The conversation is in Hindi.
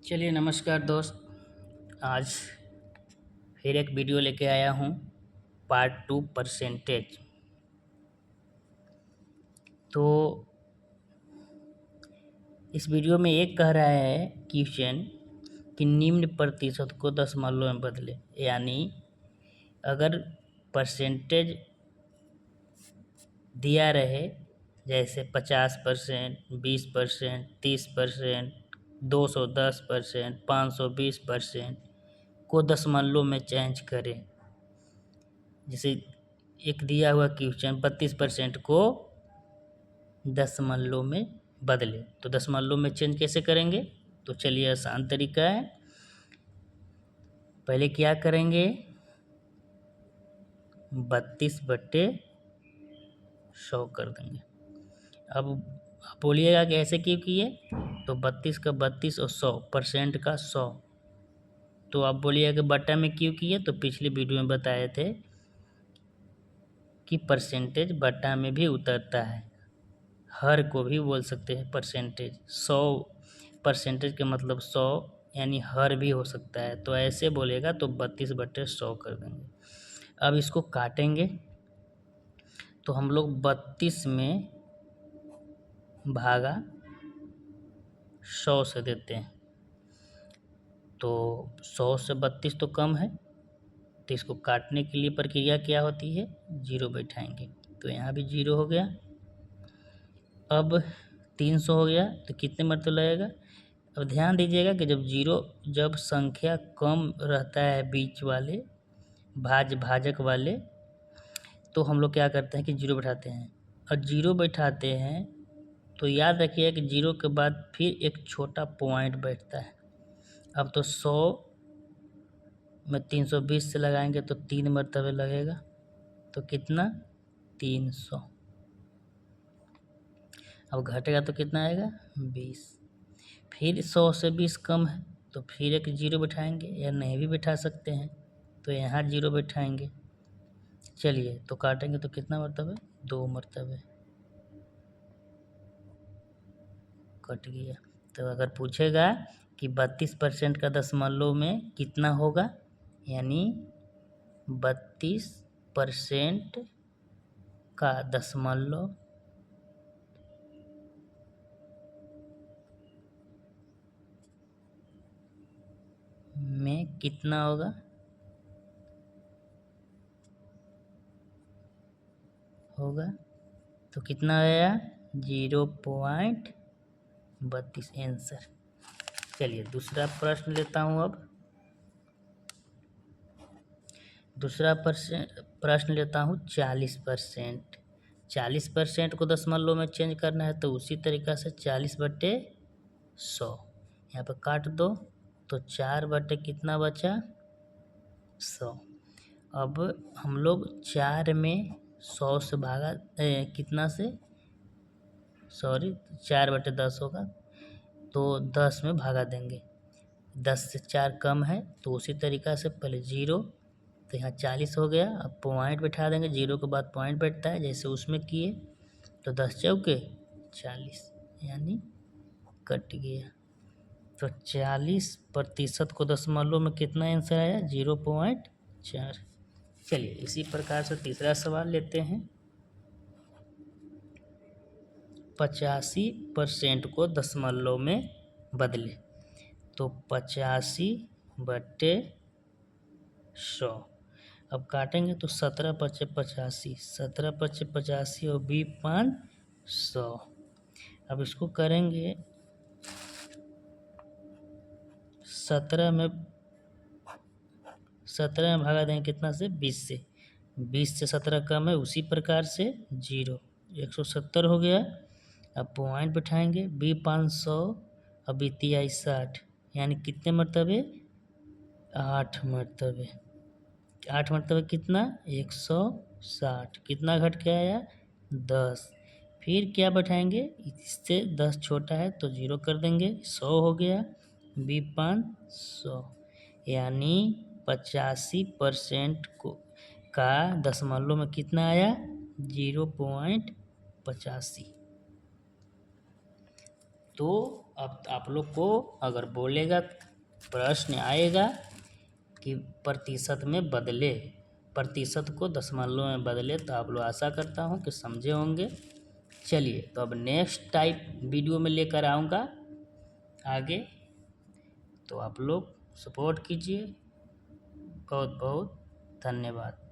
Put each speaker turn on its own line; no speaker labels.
चलिए नमस्कार दोस्त। आज फिर एक वीडियो लेके आया हूँ। Part 2 percentage. तो इस वीडियो में एक कह रहा है क्वेश्चन कि निम्न प्रतिशत को दशमलव में बदले। यानी अगर परसेंटेज दिया रहे जैसे 50%, 20%, 30%, 210%, 520% को दशमलव में चेंज करें। जैसे एक दिया हुआ क्वेश्चन 32% को दशमलव में बदले, तो दशमलव में चेंज कैसे करेंगे? तो चलिए आसान तरीका है। पहले क्या करेंगे, 32/100 कर देंगे। अब आप बोलिएगा कि ऐसे क्यों किए? तो 32 का 32 और 100% का 100। तो आप बोलिएगा कि बट्टा में क्यों किए? तो पिछली वीडियो में बताए थे कि परसेंटेज बट्टा में भी उतरता है। हर को भी बोल सकते हैं परसेंटेज। 100% के मतलब 100 यानी हर भी हो सकता है। तो ऐसे बोलेगा तो 32/100 कर देंगे। अब इसको काटेंगे तो हम लोग 32 में भागा 100 से देते हैं। तो 100 से 32 तो कम है, तो इसको काटने के लिए प्रक्रिया क्या होती है? 0 बैठाएंगे। तो यहाँ भी 0 हो गया। अब 300 हो गया तो कितने मरतबा लगेगा? अब ध्यान दीजिएगा कि जब संख्या कम रहता है बीच वाले भाजक वाले, तो हम लोग क्या करते हैं कि 0 बैठाते हैं। और 0 बैठाते हैं तो याद रखिए कि 0 के बाद फिर एक छोटा पॉइंट बैठता है। अब तो 100 में 320 से लगाएंगे तो 3 मरतबे लगेगा। तो कितना? 300। अब घटेगा तो कितना आएगा? 20। फिर 100 से 20 कम है तो फिर एक 0 बैठाएंगे, या नहीं भी बैठा सकते हैं। तो यहाँ 0 बैठाएंगे। चलिए तो काटेंगे तो कितना मरतबे? 2 मरतबे। कट गया। तो अगर पूछेगा कि 32% का दशमलव में कितना होगा, यानी 32% का दशमलव में कितना होगा? तो कितना आया? 0.32 आंसर। चलिए दूसरा प्रश्न लेता हूँ। अब दूसरा प्रश्न लेता हूँ 40%। 40% को दशमलव में चेंज करना है तो उसी तरीक़ा से 40/100 यहाँ पर काट दो तो 4 बटे कितना बचा? 100। अब हम लोग 4 में 100 से भागा कितना से? 4/10 होगा तो 10 में भागा देंगे। 10 से 4 कम है तो उसी तरीक़ा से पहले 0, तो यहाँ 40 हो गया। अब पॉइंट बैठा देंगे, 0 के बाद पॉइंट बैठता है जैसे उसमें किए। तो 10 चौके 40 यानी कट गया। तो 40% को दशमलव में कितना आंसर आया? 0.4। चलिए इसी प्रकार से तीसरा सवाल लेते हैं। 85% को दशमलव में बदले। तो 85/100। अब काटेंगे तो 17×5 = 85, 17×5 और 20/500। अब इसको करेंगे 17 में 17 में भागा देंगे कितना से? 20 से। 20 से 17 कम है उसी प्रकार से 0, 170 हो गया। अब पॉइंट बैठाएंगे 20/500 और 20×60 यानी कितने मरतबे? 8 मरतबे। 8 मरतबे कितना? 160। कितना घट के आया? 10। फिर क्या बैठाएंगे? इससे 10 छोटा है तो 0 कर देंगे। 100 हो गया। 20/500 यानी 85% का दशमलव में कितना आया? 0.85। तो अब आप लोग को अगर बोलेगा, प्रश्न आएगा कि प्रतिशत में बदले, प्रतिशत को दशमलव में बदले, तो आप लोग आशा करता हूँ कि समझे होंगे। चलिए, तो अब नेक्स्ट टाइप वीडियो में लेकर आऊँगा आगे, तो आप लोग सपोर्ट कीजिए। बहुत बहुत धन्यवाद।